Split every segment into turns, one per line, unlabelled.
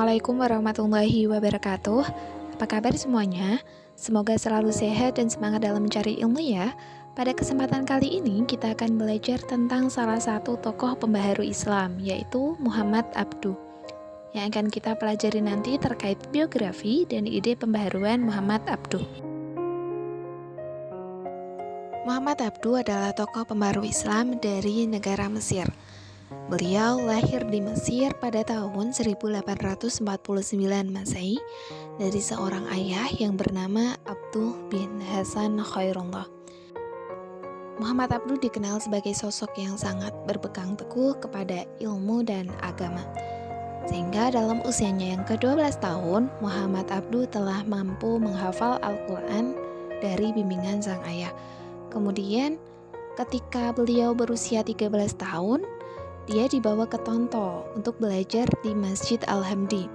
Assalamualaikum warahmatullahi wabarakatuh. Apa kabar semuanya? Semoga selalu sehat dan semangat dalam mencari ilmu ya. Pada kesempatan kali ini kita akan belajar tentang salah satu tokoh pembaharu Islam, yaitu Muhammad Abduh. Yang akan kita pelajari nanti terkait biografi dan ide pembaharuan Muhammad Abduh. Muhammad Abduh adalah tokoh pembaharu Islam dari negara Mesir. Beliau lahir di Mesir pada tahun 1849 Masehi dari seorang ayah yang bernama Abduh bin Hasan Khairullah. Muhammad Abduh dikenal sebagai sosok yang sangat berpegang teguh kepada ilmu dan agama. Sehingga dalam usianya yang ke-12 tahun, Muhammad Abduh telah mampu menghafal Al-Quran dari bimbingan sang ayah. Kemudian ketika beliau berusia 13 tahun, dia dibawa ke Tonto untuk belajar di Masjid Al-Hamdi.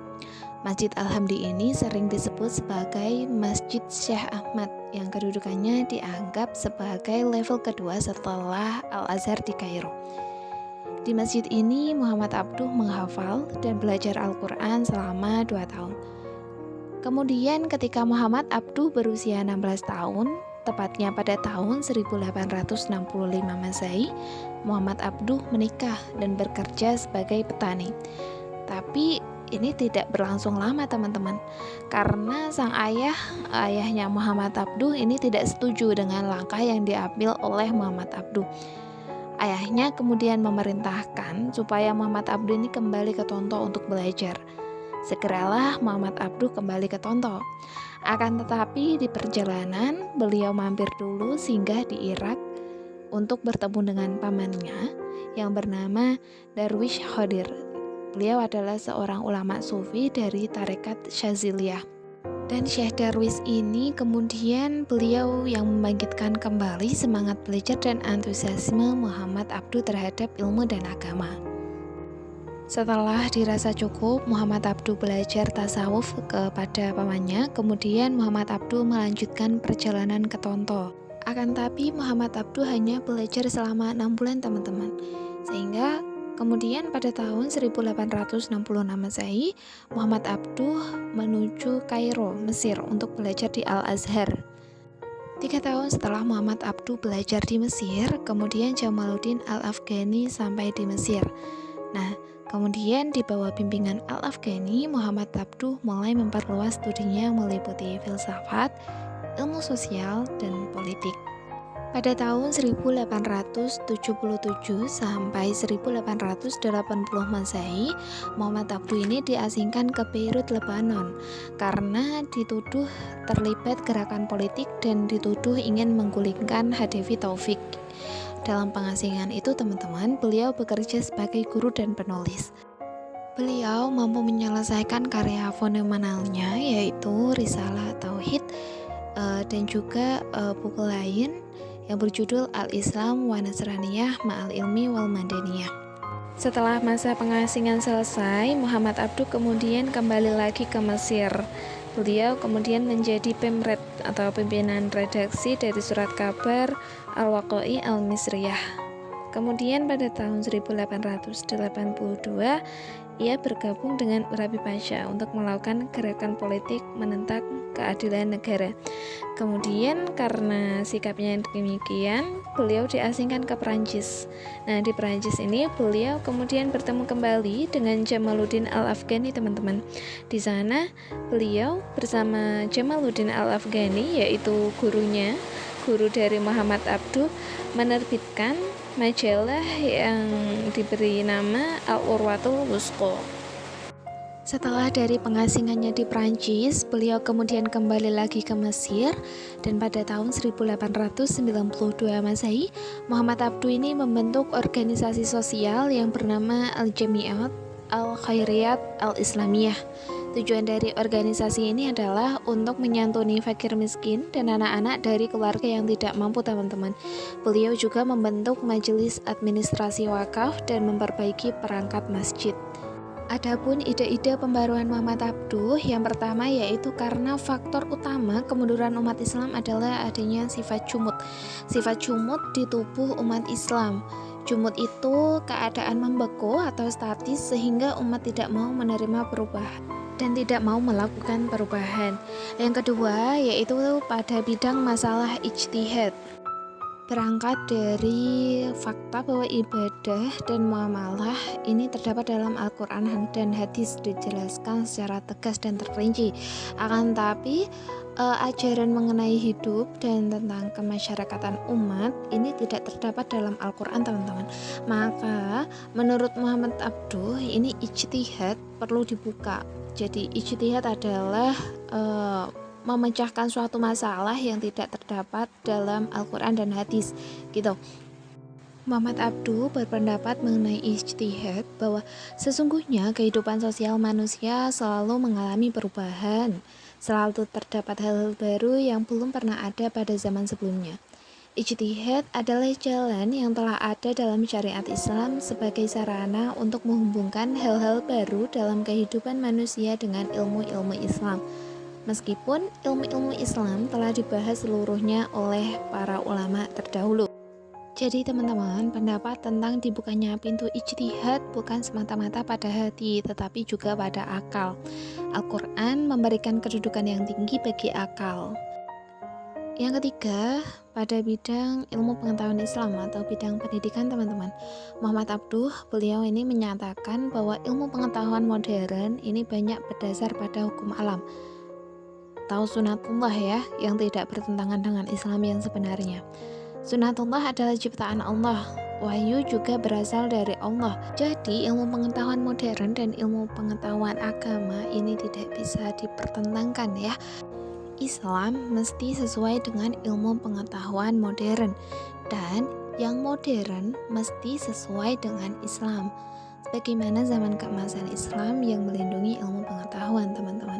Masjid Al-Hamdi ini sering disebut sebagai Masjid Syekh Ahmad yang kedudukannya dianggap sebagai level kedua setelah Al-Azhar di Kairo. Di masjid ini Muhammad Abduh menghafal dan belajar Al-Quran selama 2 tahun. Kemudian ketika Muhammad Abduh berusia 16 tahun, tepatnya pada tahun 1865 Masehi, Muhammad Abduh menikah dan bekerja sebagai petani. Tapi ini tidak berlangsung lama teman-teman, karena sang ayahnya Muhammad Abduh ini tidak setuju dengan langkah yang diambil oleh Muhammad Abduh. Ayahnya kemudian memerintahkan supaya Muhammad Abduh ini kembali ke Tonto untuk belajar. Segeralah Muhammad Abduh kembali ke Tonto. Akan tetapi di perjalanan beliau mampir dulu singgah di Irak untuk bertemu dengan pamannya yang bernama Darwish Khadir. Beliau adalah seorang ulama sufi dari tarekat Syaziliyah. Dan Syekh Darwish ini kemudian beliau yang membangkitkan kembali semangat belajar dan antusiasme Muhammad Abduh terhadap ilmu dan agama. Setelah dirasa cukup, Muhammad Abduh belajar tasawuf kepada pamannya. Kemudian Muhammad Abduh melanjutkan perjalanan ke Tonto. Akan tapi Muhammad Abduh hanya belajar selama 6 bulan teman-teman. Sehingga kemudian pada tahun 1866 Masehi, Muhammad Abduh menuju Kairo, Mesir untuk belajar di Al-Azhar. 3 tahun setelah Muhammad Abduh belajar di Mesir, kemudian Jamaluddin Al-Afghani sampai di Mesir. Nah, kemudian di bawah bimbingan Al-Afghani, Muhammad Abduh mulai memperluas studinya meliputi filsafat, ilmu sosial, dan politik. Pada tahun 1877 sampai 1880 Masehi, Muhammad Abduh ini diasingkan ke Beirut, Lebanon karena dituduh terlibat gerakan politik dan dituduh ingin menggulingkan Khadafi Taufik. Dalam pengasingan itu teman-teman, beliau bekerja sebagai guru dan penulis. Beliau mampu menyelesaikan karya fenomenalnya yaitu Risalah Tauhid dan juga buku lain yang berjudul Al-Islam wa Nasraniyah Ma'al Ilmi wal Madaniyah. Setelah masa pengasingan selesai, Muhammad Abduh kemudian kembali lagi ke Mesir. Beliau kemudian menjadi pemret atau pimpinan redaksi dari surat kabar Al-Waqai Al-Misriyah. Kemudian pada tahun 1882 ia bergabung dengan Urabi Pasha untuk melakukan gerakan politik menentang keadilan negara. Kemudian karena sikapnya yang demikian, beliau diasingkan ke Perancis. Nah, di Perancis ini beliau kemudian bertemu kembali dengan Jamaluddin Al-Afghani teman-teman. Di sana beliau bersama Jamaluddin Al-Afghani, yaitu guru dari Muhammad Abduh, menerbitkan majalah yang diberi nama Al-Urwatul Wusqa. Setelah dari pengasingannya di Prancis, beliau kemudian kembali lagi ke Mesir dan pada tahun 1892 Masehi, Muhammad Abduh ini membentuk organisasi sosial yang bernama Al-Jami'at Al-Khairiyat Al-Islamiyah. Tujuan dari organisasi ini adalah untuk menyantuni fakir miskin dan anak-anak dari keluarga yang tidak mampu teman-teman. Beliau juga membentuk majelis administrasi wakaf dan memperbaiki perangkat masjid. Adapun ide-ide pembaruan Muhammad Abduh, yang pertama yaitu karena faktor utama kemunduran umat Islam adalah adanya sifat cumut. Sifat cumut di tubuh umat Islam. Jumud itu keadaan membeku atau statis sehingga umat tidak mau menerima perubahan dan tidak mau melakukan perubahan. Yang kedua yaitu pada bidang masalah ijtihad. Berangkat dari fakta bahwa ibadah dan muamalah ini terdapat dalam Al-Quran dan hadis dijelaskan secara tegas dan terperinci. Akan tetapi ajaran mengenai hidup dan tentang kemasyarakatan umat ini tidak terdapat dalam Al-Quran, teman-teman. Maka menurut Muhammad Abduh ini ijtihad perlu dibuka. Jadi ijtihad adalah memecahkan suatu masalah yang tidak terdapat dalam Al-Quran dan hadis gitu. Muhammad Abduh berpendapat mengenai ijtihad bahwa sesungguhnya kehidupan sosial manusia selalu mengalami perubahan, selalu terdapat hal-hal baru yang belum pernah ada pada zaman sebelumnya. Ijtihad adalah jalan yang telah ada dalam syariat Islam sebagai sarana untuk menghubungkan hal-hal baru dalam kehidupan manusia dengan ilmu-ilmu Islam. Meskipun ilmu-ilmu Islam telah dibahas seluruhnya oleh para ulama terdahulu. Jadi teman-teman, pendapat tentang dibukanya pintu ijtihad bukan semata-mata pada hati, tetapi juga pada akal. Al-Quran memberikan kedudukan yang tinggi bagi akal. Yang ketiga, pada bidang ilmu pengetahuan Islam atau bidang pendidikan, teman-teman. Muhammad Abduh, beliau ini menyatakan bahwa ilmu pengetahuan modern ini banyak berdasar pada hukum alam atau sunatullah ya, yang tidak bertentangan dengan Islam yang sebenarnya. Sunatullah adalah ciptaan Allah. Wahyu juga berasal dari Allah. Jadi ilmu pengetahuan modern dan ilmu pengetahuan agama ini tidak bisa dipertentangkan ya. Islam mesti sesuai dengan ilmu pengetahuan modern, dan yang modern mesti sesuai dengan Islam. Bagaimana zaman keemasan Islam yang melindungi ilmu pengetahuan, teman-teman.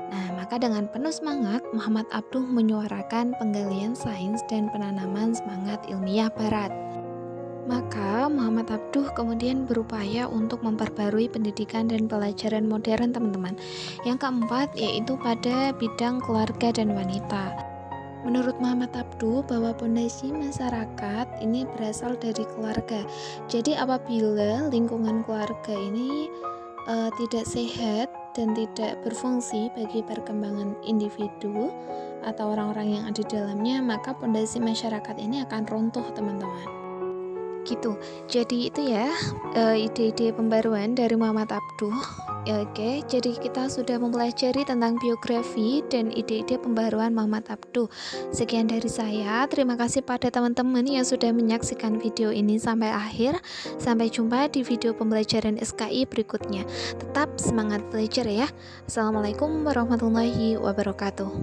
Nah, maka dengan penuh semangat, Muhammad Abduh menyuarakan penggalian sains dan penanaman semangat ilmiah Barat. Maka Muhammad Abduh kemudian berupaya untuk memperbarui pendidikan dan pelajaran modern, teman-teman. Yang keempat yaitu pada bidang keluarga dan wanita. Menurut Muhammad Abduh bahwa pondasi masyarakat ini berasal dari keluarga. Jadi apabila lingkungan keluarga ini tidak sehat dan tidak berfungsi bagi perkembangan individu atau orang-orang yang ada di dalamnya, maka pondasi masyarakat ini akan runtuh, teman-teman. Gitu. Jadi itu ya ide-ide pembaruan dari Muhammad Abduh. Oke, jadi kita sudah mempelajari tentang biografi dan ide-ide pembaruan Muhammad Abduh. Sekian dari saya. Terima kasih pada teman-teman yang sudah menyaksikan video ini sampai akhir. Sampai jumpa di video pembelajaran SKI berikutnya. Tetap semangat belajar ya. Assalamualaikum warahmatullahi wabarakatuh.